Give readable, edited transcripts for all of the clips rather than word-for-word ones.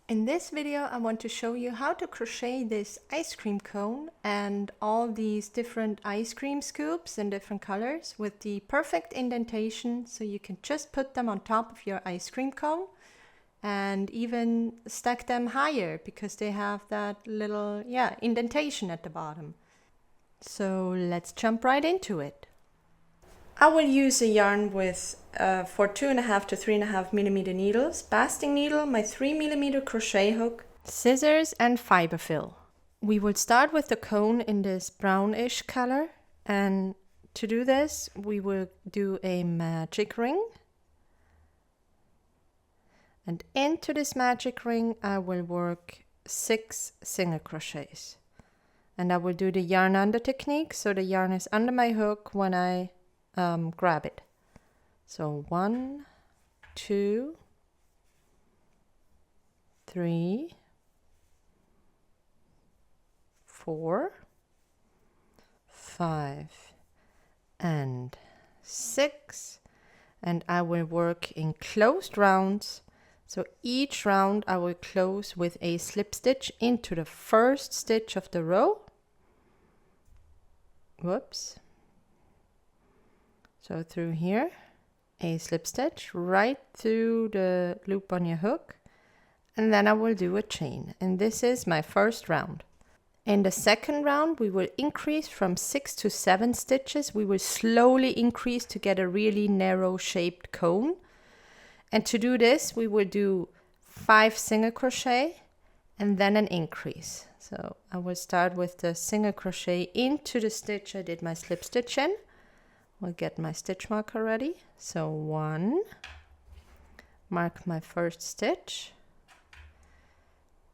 In this video, I want to show you how to crochet this ice cream cone and all these different ice cream scoops in different colors with the perfect indentation, so you can just put them on top of your ice cream cone and even stack them higher because they have that little indentation at the bottom. So let's jump right into it. I will use a yarn with for 2.5 to 3.5 millimeter needles, basting needle, my 3 millimeter crochet hook, scissors and fiber fill. We will start with the cone in this brownish color, and to do this we will do a magic ring, and into this magic ring I will work 6 single crochets, and I will do the yarn under technique, so the yarn is under my hook when I grab it. So 1, 2, 3, 4, 5, and 6, and I will work in closed rounds. So each round I will close with a slip stitch into the first stitch of the row. Whoops. So through here, a slip stitch right through the loop on your hook, and then I will do a chain. And this is my first round. In the second round, we will increase from 6 to 7 stitches. We will slowly increase to get a really narrow shaped cone. And to do this, we will do 5 single crochet and then an increase. So I will start with the single crochet into the stitch I did my slip stitch in. I'll get my stitch marker ready. So 1, mark my first stitch,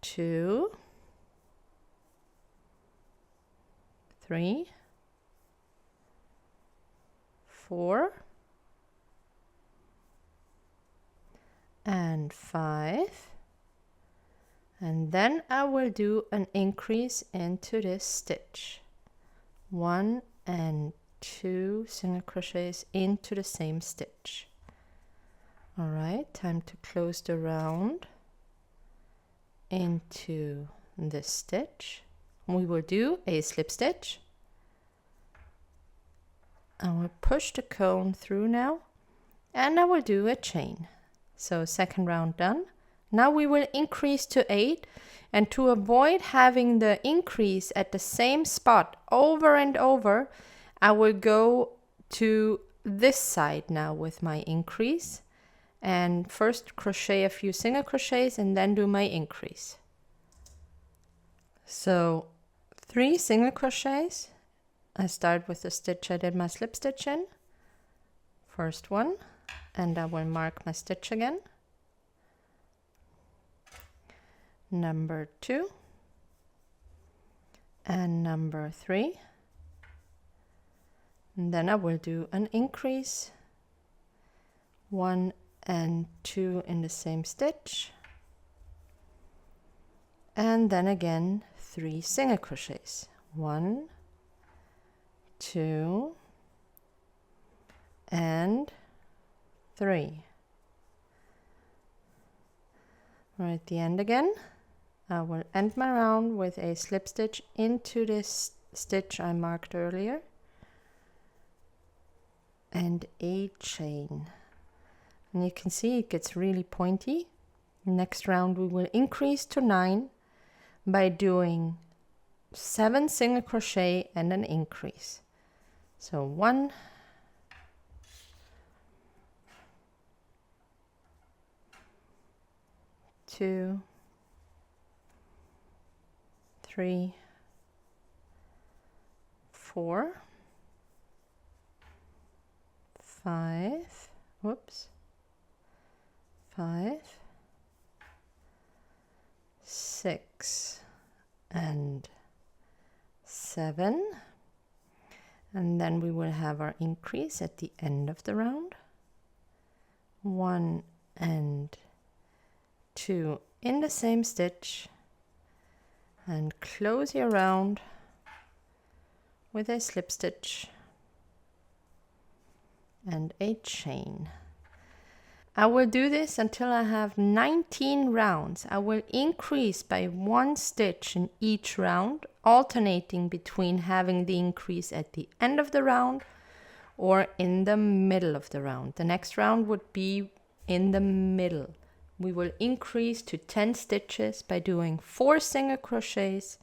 2, 3, 4, and 5, and then I will do an increase into this stitch, 1 and 2 single crochets into the same stitch. All right, time to close the round into this stitch. We will do a slip stitch. I will push the cone through now, and I will do a chain. So second round done. Now we will increase to 8, and to avoid having the increase at the same spot over and over, I will go to this side now with my increase, and first crochet a few single crochets and then do my increase. So 3 single crochets. I start with the stitch I did my slip stitch in, first one, and I will mark my stitch again. Number 2 and number 3. And then I will do an increase, 1 and 2 in the same stitch, and then again 3 single crochets, 1, 2, and 3. Right at the end again, I will end my round with a slip stitch into this stitch I marked earlier, and a chain. And you can see it gets really pointy. Next round we will increase to 9 by doing 7 single crochet and an increase. So 1, 2, 3, 4, 5, whoops, 5, 6, and 7, and then we will have our increase at the end of the round, 1 and 2 in the same stitch, and close your round with a slip stitch and a chain. I will do this until I have 19 rounds. I will increase by 1 stitch in each round, alternating between having the increase at the end of the round or in the middle of the round. The next round would be in the middle. We will increase to 10 stitches by doing 4 single crochets,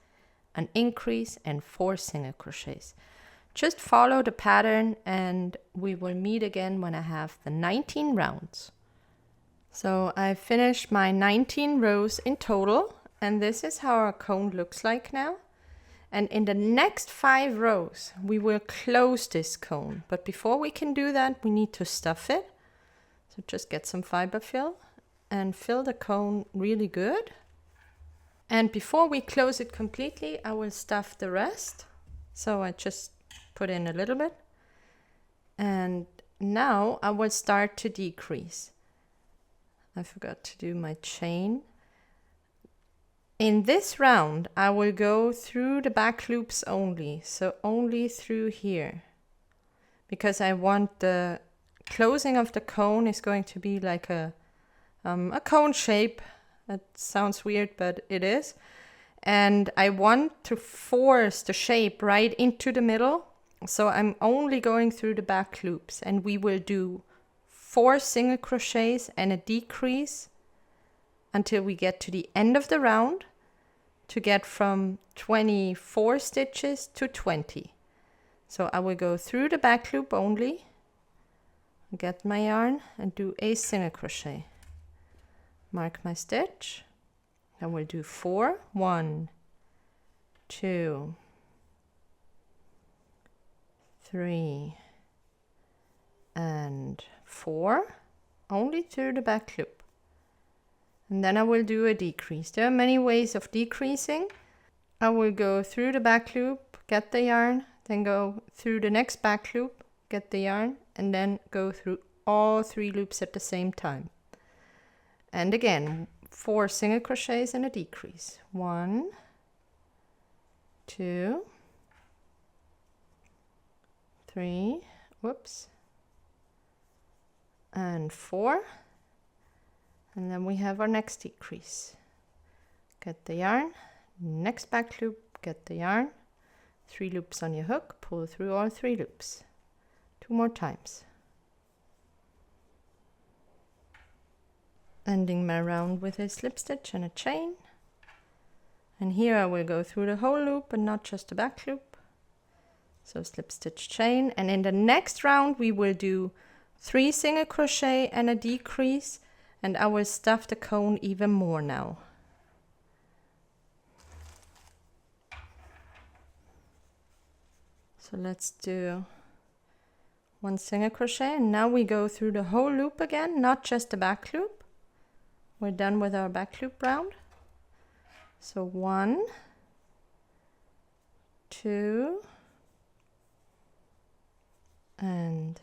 an increase, and 4 single crochets. Just follow the pattern and we will meet again when I have the 19 rounds. So I finished my 19 rows in total, and this is how our cone looks like now. And in the next 5 rows, we will close this cone. But before we can do that, we need to stuff it. So just get some fiber fill and fill the cone really good. And before we close it completely, I will stuff the rest. So I just put in a little bit. And now I will start to decrease. I forgot to do my chain. In this round, I will go through the back loops only, so only through here. Because I want the closing of the cone is going to be like a cone shape. That sounds weird, but it is. And I want to force the shape right into the middle. So I'm only going through the back loops, and we will do 4 single crochets and a decrease until we get to the end of the round to get from 24 stitches to 20. So I will go through the back loop only, get my yarn and do a single crochet. Mark my stitch. I will do 4, 1, 2, 3, and 4, only through the back loop. And then I will do a decrease. There are many ways of decreasing. I will go through the back loop, get the yarn, then go through the next back loop, get the yarn, and then go through all 3 loops at the same time. And again, 4 single crochets and a decrease. 1, 2, 3, whoops, and 4, and then we have our next decrease. Get the yarn, next back loop, get the yarn, 3 loops on your hook, pull through all 3 loops. 2 more times. Ending my round with a slip stitch and a chain. And here I will go through the whole loop and not just the back loop. So slip stitch chain, and in the next round we will do 3 single crochet and a decrease, and I will stuff the cone even more now. So let's do 1 single crochet, and now we go through the whole loop again, not just the back loop. We're done with our back loop round. So 1, 2, and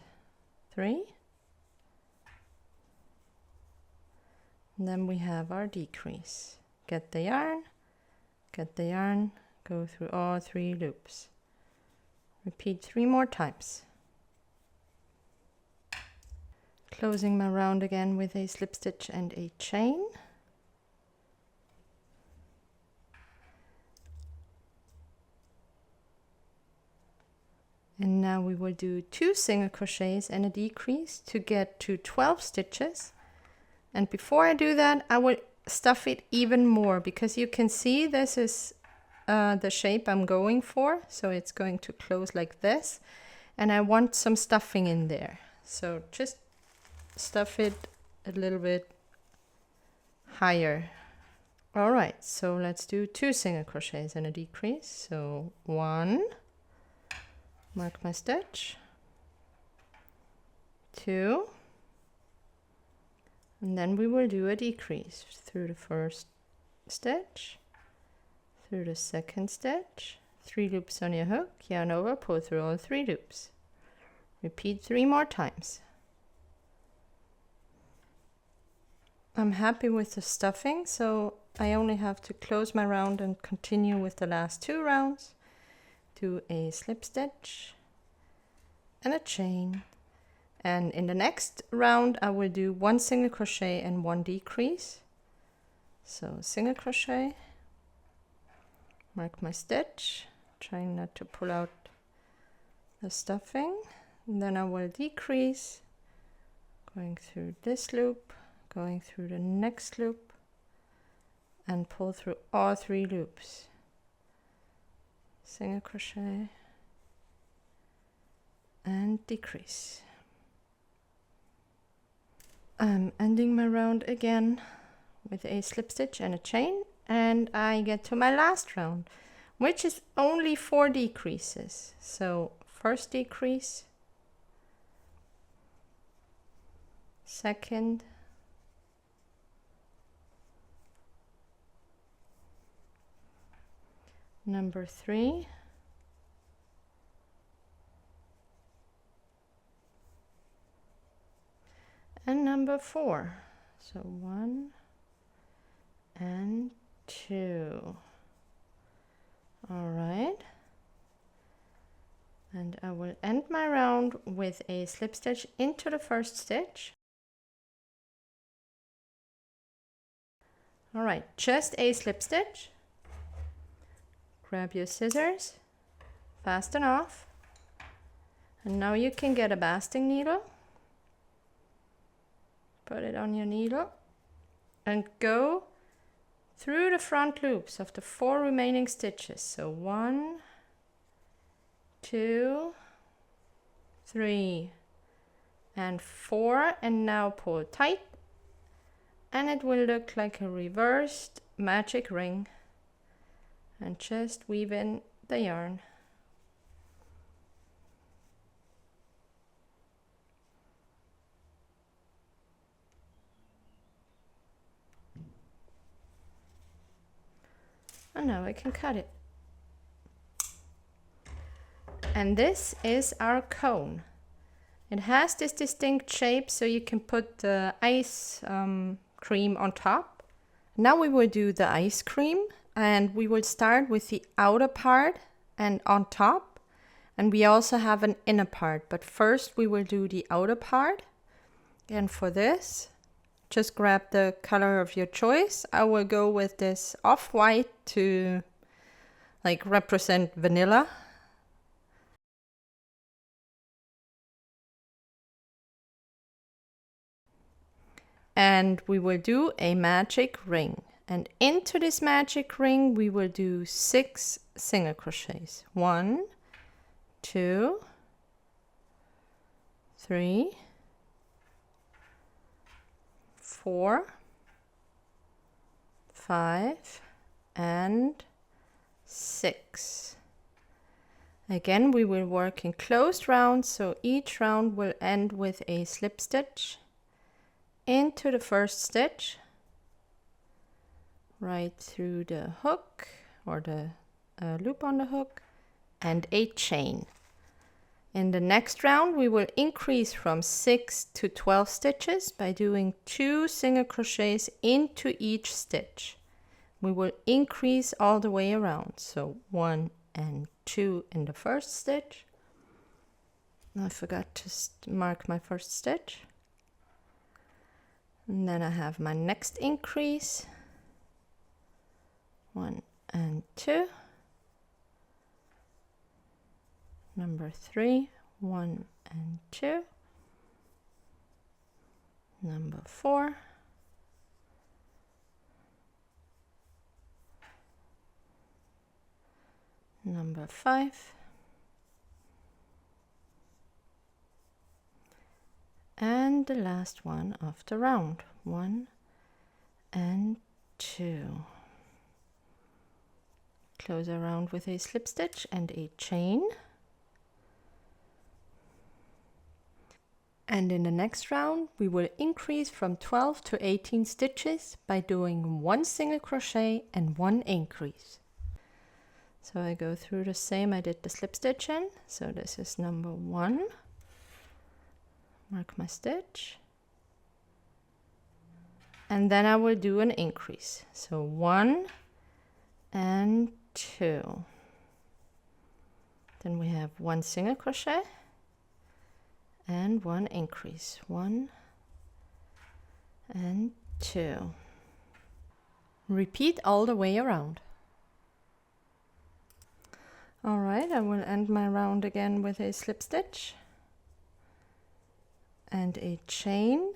3. And then we have our decrease. Get the yarn, go through all 3 loops. Repeat 3 more times. Closing my round again with a slip stitch and a chain. And now we will do 2 single crochets and a decrease to get to 12 stitches. And before I do that, I will stuff it even more, because you can see this is the shape I'm going for. So it's going to close like this, and I want some stuffing in there. So just stuff it a little bit higher. All right, so let's do 2 single crochets and a decrease. So 1, mark my stitch, 2, and then we will do a decrease through the first stitch, through the second stitch, 3 loops on your hook, yarn over, pull through all 3 loops. Repeat 3 more times. I'm happy with the stuffing, so I only have to close my round and continue with the last 2 rounds. Do a slip stitch and a chain, And in the next round I will do 1 single crochet and 1 decrease. So single crochet, mark my stitch, trying not to pull out the stuffing, and then I will decrease, going through this loop, going through the next loop, and pull through all 3 loops. Single crochet and decrease. I'm ending my round again with a slip stitch and a chain, and I get to my last round, which is only 4 decreases. So first decrease, second, number 3, and number 4. So 1 and 2. All right, and I will end my round with a slip stitch into the first stitch. All right, just a slip stitch. Grab your scissors, fasten off, and now you can get a basting needle, put it on your needle, and go through the front loops of the 4 remaining stitches. So 1, 2, 3, and 4, and now pull tight, and it will look like a reversed magic ring, and just weave in the yarn. And now I can cut it. And this is our cone. It has this distinct shape, so you can put the ice cream on top. Now we will do the ice cream, and we will start with the outer part and on top, and we also have an inner part, but first we will do the outer part. And for this, just grab the color of your choice. I will go with this off-white to like represent vanilla. And we will do a magic ring. And into this magic ring we will do 6 single crochets. 1, 2, 3, 4, 5, and 6. Again, we will work in closed rounds, so each round will end with a slip stitch into the first stitch, right through the hook or the loop on the hook, and a chain. In the next round we will increase from 6 to 12 stitches by doing 2 single crochets into each stitch. We will increase all the way around, so 1 and 2 in the first stitch. I forgot to mark my first stitch. And then I have my next increase, 1 and 2, number 3, 1 and 2, number 4, number 5, and the last one of the round, 1 and 2. Close around with a slip stitch and a chain. And in the next round we will increase from 12 to 18 stitches by doing 1 single crochet and 1 increase. So I go through the same I did the slip stitch in. So this is number 1. Mark my stitch, and then I will do an increase. So 1 and 2. Then we have 1 single crochet and 1 increase, 1 and 2. Repeat all the way around. All right, I will end my round again with a slip stitch and a chain,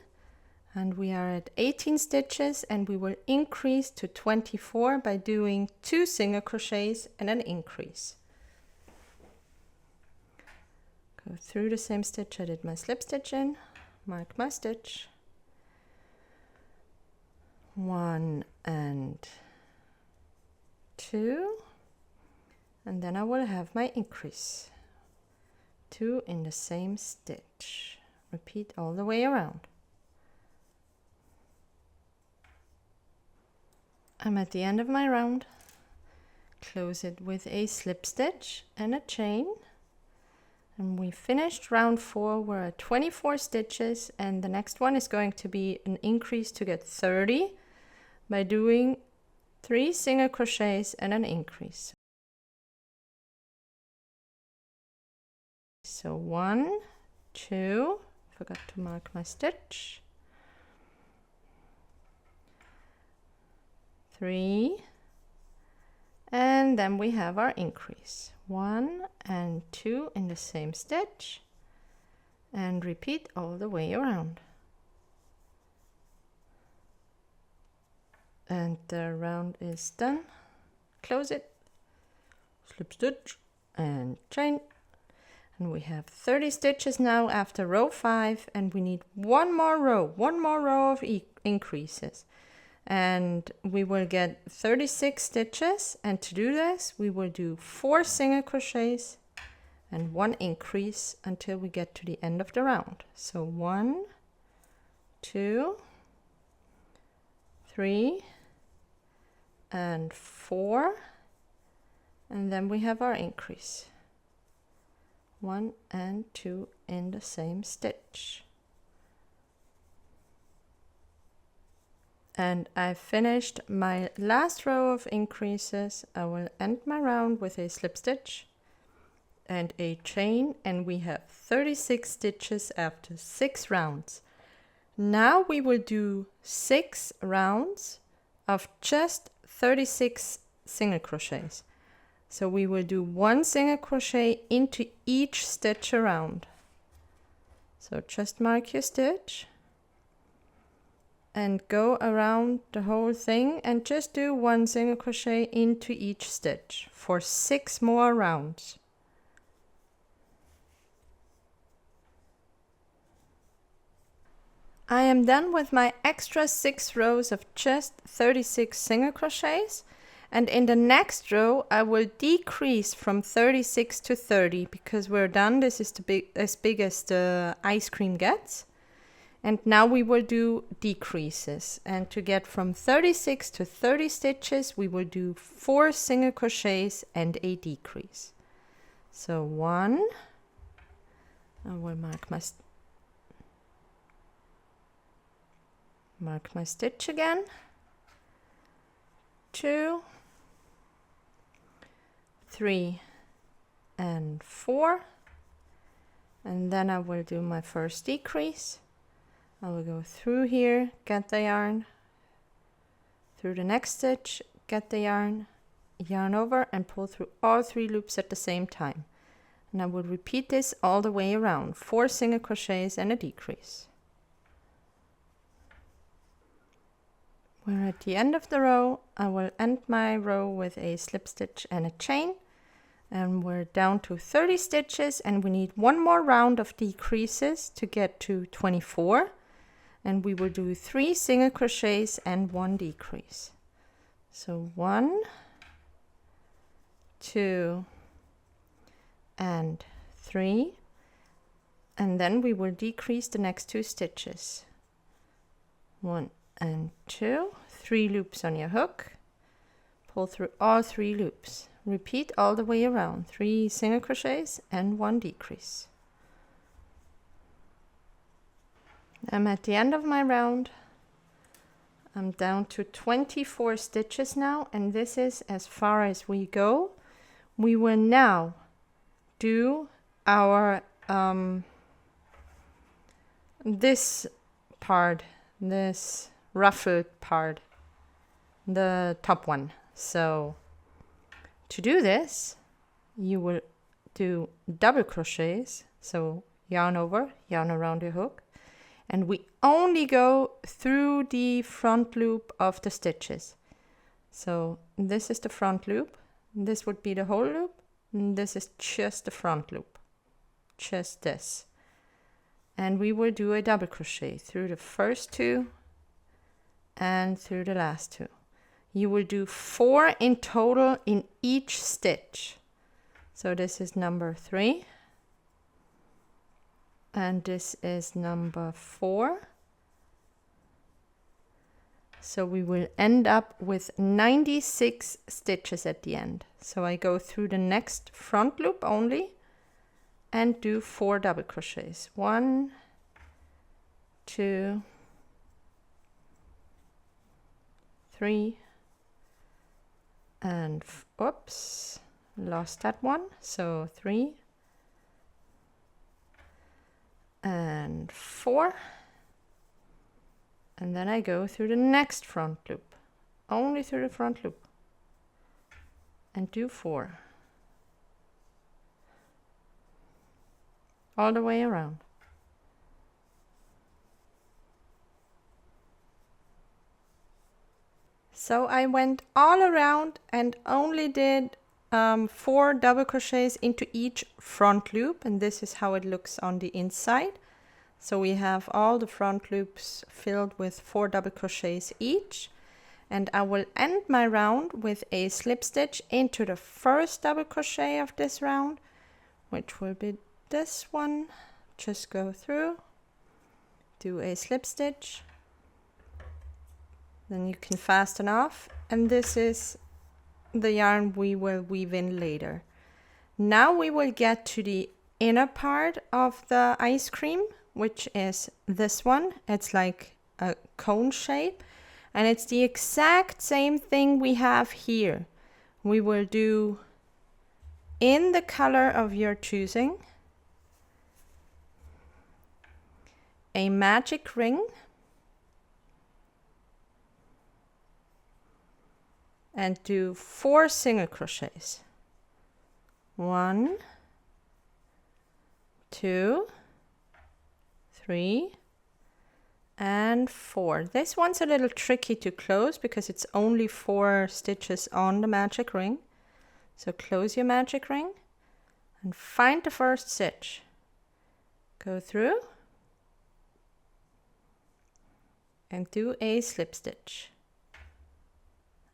and we are at 18 stitches, and we will increase to 24 by doing 2 single crochets and an increase. Go through the same stitch I did my slip stitch in, mark my stitch, 1 and 2, and then I will have my increase, 2 in the same stitch. Repeat all the way around. I'm at the end of my round. Close it with a slip stitch and a chain. And we finished round 4. We're at 24 stitches, and the next one is going to be an increase to get 30 by doing 3 single crochets and an increase. So 1, 2, forgot to mark my stitch, 3, and then we have our increase, 1 and 2 in the same stitch, and repeat all the way around. And the round is done. Close it, slip stitch and chain. And we have 30 stitches now after row 5, and we need one more row of increases. And we will get 36 stitches, and to do this we will do 4 single crochets and 1 increase until we get to the end of the round. So 1, 2, 3 and 4, and then we have our increase, 1 and 2 in the same stitch. And I finished my last row of increases. I will end my round with a slip stitch and a chain, and we have 36 stitches after 6 rounds. Now we will do 6 rounds of just 36 single crochets. So we will do 1 single crochet into each stitch around. So just mark your stitch and go around the whole thing and just do 1 single crochet into each stitch for 6 more rounds. I am done with my extra 6 rows of just 36 single crochets, and in the next row I will decrease from 36 to 30 because we're done. This is as big as the ice cream gets. And now we will do decreases, and to get from 36 to 30 stitches we will do 4 single crochets and a decrease. So 1, I will mark my stitch again, 2, 3 and 4, and then I will do my first decrease. I will go through here, get the yarn, through the next stitch, get the yarn, yarn over and pull through all 3 loops at the same time. And I will repeat this all the way around, 4 single crochets and a decrease. We're at the end of the row. I will end my row with a slip stitch and a chain, and we're down to 30 stitches, and we need 1 more round of decreases to get to 24, and we will do 3 single crochets and 1 decrease. So 1, 2 and 3, and then we will decrease the next 2 stitches, 1 and 2, 3 loops on your hook, pull through all 3 loops, repeat all the way around, 3 single crochets and 1 decrease. I'm at the end of my round. I'm down to 24 stitches now, and this is as far as we go. We will now do our this part, this ruffled part, the top one. So to do this, you will do double crochets, so yarn over, yarn around your hook, and we only go through the front loop of the stitches. So this is the front loop, this would be the whole loop, and this is just the front loop, just this. And we will do a double crochet through the first two and through the last two. You will do 4 in total in each stitch. So this is number 3 and this is number 4. So we will end up with 96 stitches at the end. So I go through the next front loop only and do 4 double crochets. 1, 2, 3, and oops, lost that one. So 3 and 4, and then I go through the next front loop, only through the front loop, and do 4 all the way around. So I went all around and only did 4 double crochets into each front loop, and this is how it looks on the inside. So we have all the front loops filled with 4 double crochets each, and I will end my round with a slip stitch into the first double crochet of this round, which will be this one. Just go through, do a slip stitch, then you can fasten off, and this is the yarn we will weave in later. Now we will get to the inner part of the ice cream, which is this one. It's like a cone shape, and it's the exact same thing we have here. We will do in the color of your choosing a magic ring and do 4 single crochets. 1, 2, 3, and 4. This one's a little tricky to close because it's only 4 stitches on the magic ring. So close your magic ring and find the first stitch. Go through and do a slip stitch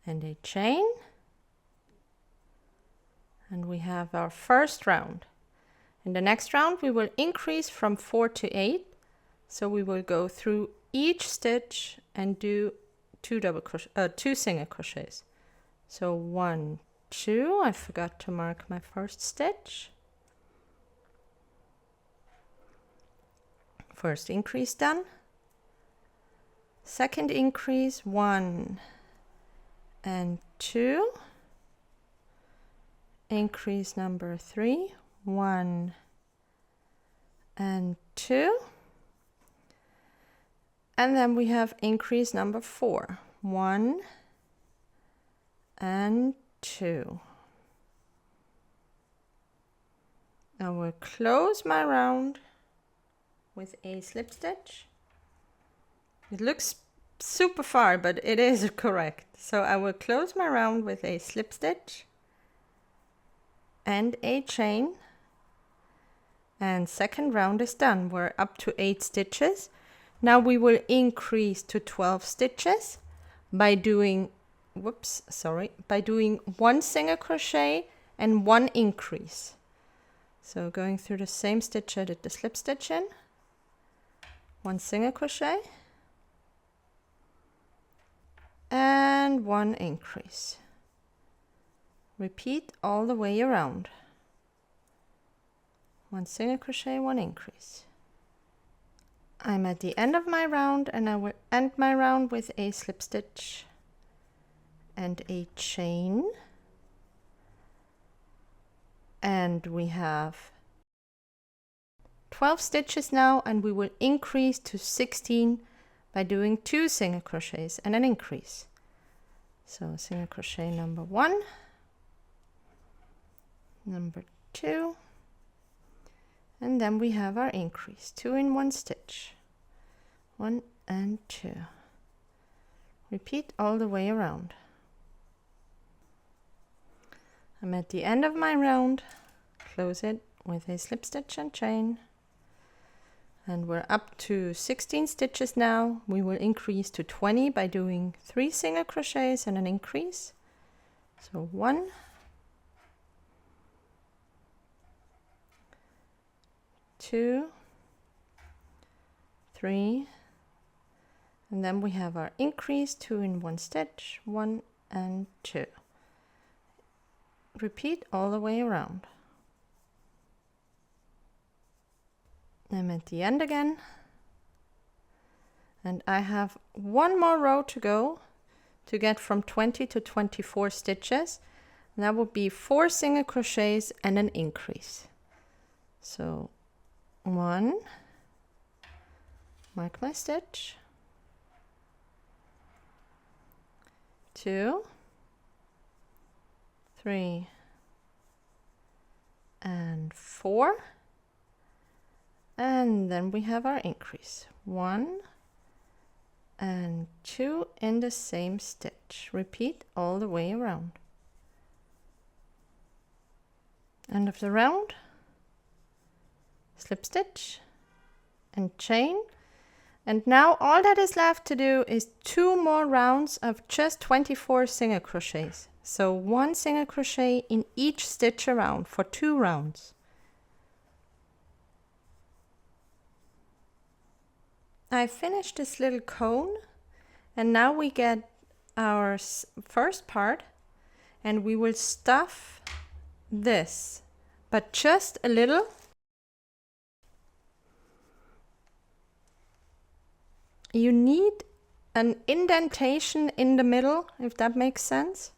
and a chain, and we have our first round. In the next round we will increase from 4 to 8, so we will go through each stitch and do 2 single crochets. So 1, 2, I forgot to mark my first stitch. First increase done. Second increase, 1 and 2. Increase number 3, 1 and 2. And then we have increase number 4, 1 and 2. I will close my round with a slip stitch. It looks super far, but it is correct. So I will close my round with a slip stitch and a chain, and second round is done. We're up to 8 stitches. Now we will increase to 12 stitches by doing, by doing 1 single crochet and 1 increase. So going through the same stitch I did the slip stitch in, 1 single crochet and 1 increase. Repeat all the way around. 1 single crochet, 1 increase. I'm at the end of my round, and I will end my round with a slip stitch and a chain. And we have 12 stitches now, and we will increase to 16 by doing 2 single crochets and an increase. So single crochet number 1, number 2, and then we have our increase, 2 in 1 stitch, 1 and 2. Repeat all the way around. I'm at the end of my round, close it with a slip stitch and chain, and we're up to 16 stitches now. We will increase to 20 by doing 3 single crochets and an increase. So 1, 2, 3, and then we have our increase, 2 in 1 stitch, 1 and 2. Repeat all the way around. I'm at the end again, and I have one more row to go to get from 20 to 24 stitches. And that would be 4 single crochets and an increase. So 1, mark my stitch, 2, 3 and 4, and then we have our increase, 1 and 2 in the same stitch. Repeat all the way around. End of the round, slip stitch and chain. And now all that is left to do is 2 more rounds of just 24 single crochets. So 1 single crochet in each stitch around for 2 rounds. I finished this little cone, and now we get our first part, and we will stuff this, but just a little. You need an indentation in the middle, if that makes sense.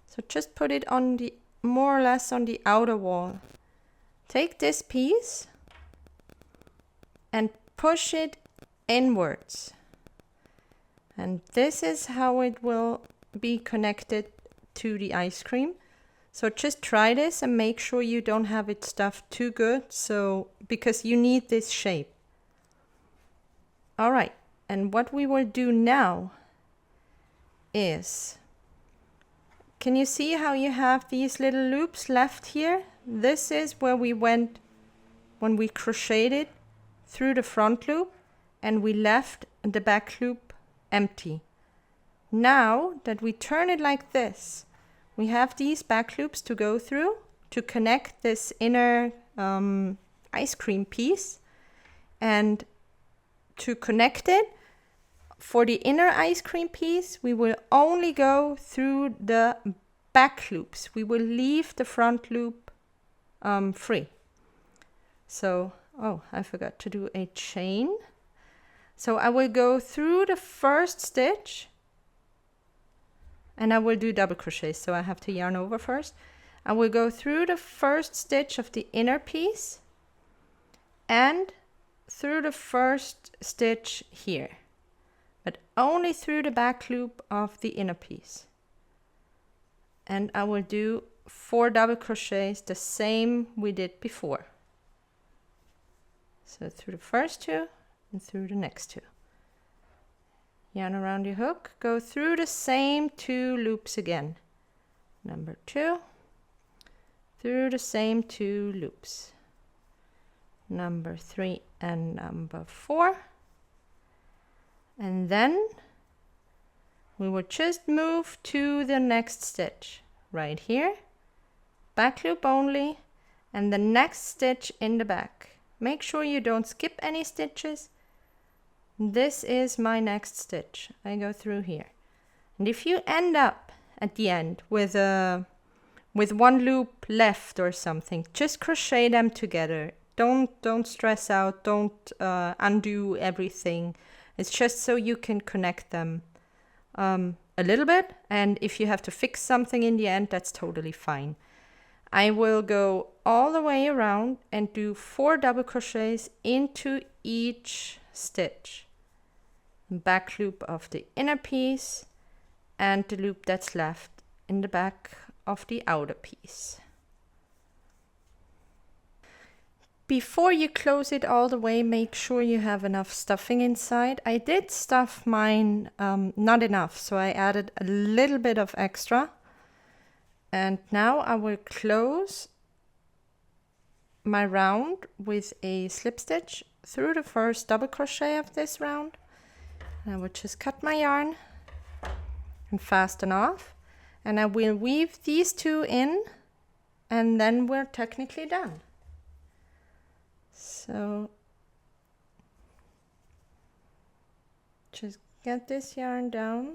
So just put it on the, more or less on the outer wall. Take this piece and push it inwards. And this is how it will be connected to the ice cream. So just try this and make sure you don't have it stuffed too good, so because you need this shape. All right. And what we will do now is, can you see how you have these little loops left here? This is where we went when we crocheted through the front loop and we left the back loop empty. Now that we turn it like this, we have these back loops to go through to connect this inner ice cream piece. And to connect it, for the inner ice cream piece, we will only go through the back loops. We will leave the front loop free. So, oh, I forgot to do a chain. So I will go through the first stitch and I will do double crochet. So I have to yarn over first. I will go through the first stitch of the inner piece and through the first stitch here, but only through the back loop of the inner piece. And I will do 4 double crochets, the same we did before. So through the first 2 and through the next 2. Yarn around your hook, go through the same 2 loops again. Number 2, through the same 2 loops. Number 3 and number 4. And then we will just move to the next stitch right here, back loop only, and the next stitch in the back. Make sure you don't skip any stitches. This is my next stitch. I go through here. And if you end up at the end with 1 loop left or something, just crochet them together. Don't stress out, don't undo everything. It's just so you can connect them a little bit, and if you have to fix something in the end, that's totally fine. I will go all the way around and do 4 double crochets into each stitch. Back loop of the inner piece and the loop that's left in the back of the outer piece. Before you close it all the way, make sure you have enough stuffing inside. I did stuff mine not enough, so I added a little bit of extra. And now I will close my round with a slip stitch through the first double crochet of this round. And I will just cut my yarn and fasten off. And I will weave these 2 in, and then we're technically done. So just get this yarn down.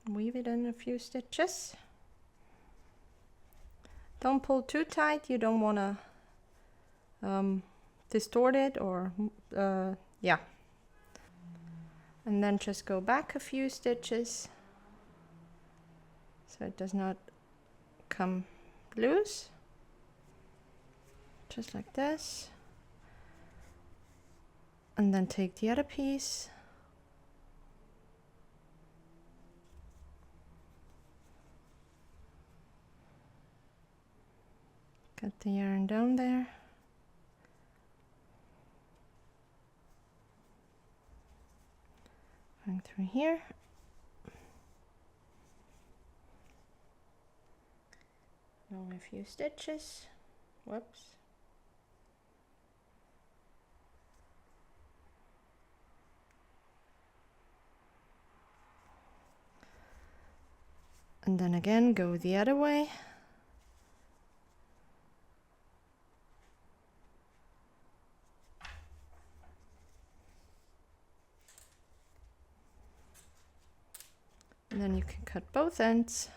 Weave it in a few stitches. Don't pull too tight, you don't want to distort it or yeah. And then just go back a few stitches so it does not come loose. Just like this. And then take the other piece. Cut the yarn down there. Going through here. Only a few stitches. Whoops. And then again go the other way. And then you can cut both ends.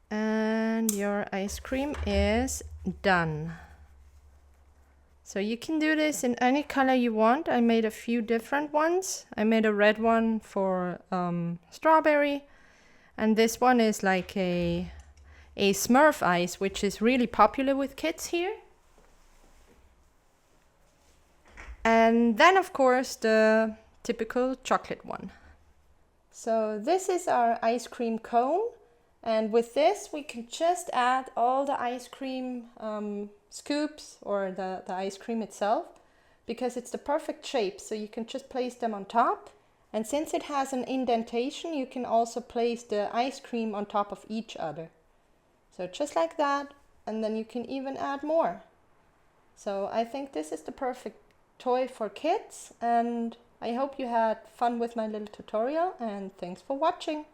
And your ice cream is done. So you can do this in any color you want. I made a few different ones. I made a red one for strawberry. And this one is like a Smurf ice, which is really popular with kids here. And then of course the typical chocolate one. So this is our ice cream cone, and with this we can just add all the ice cream scoops or the ice cream itself, because it's the perfect shape, so you can just place them on top, and since it has an indentation you can also place the ice cream on top of each other. So just like that, and then you can even add more. So I think this is the perfect toy for kids, and I hope you had fun with my little tutorial, and thanks for watching.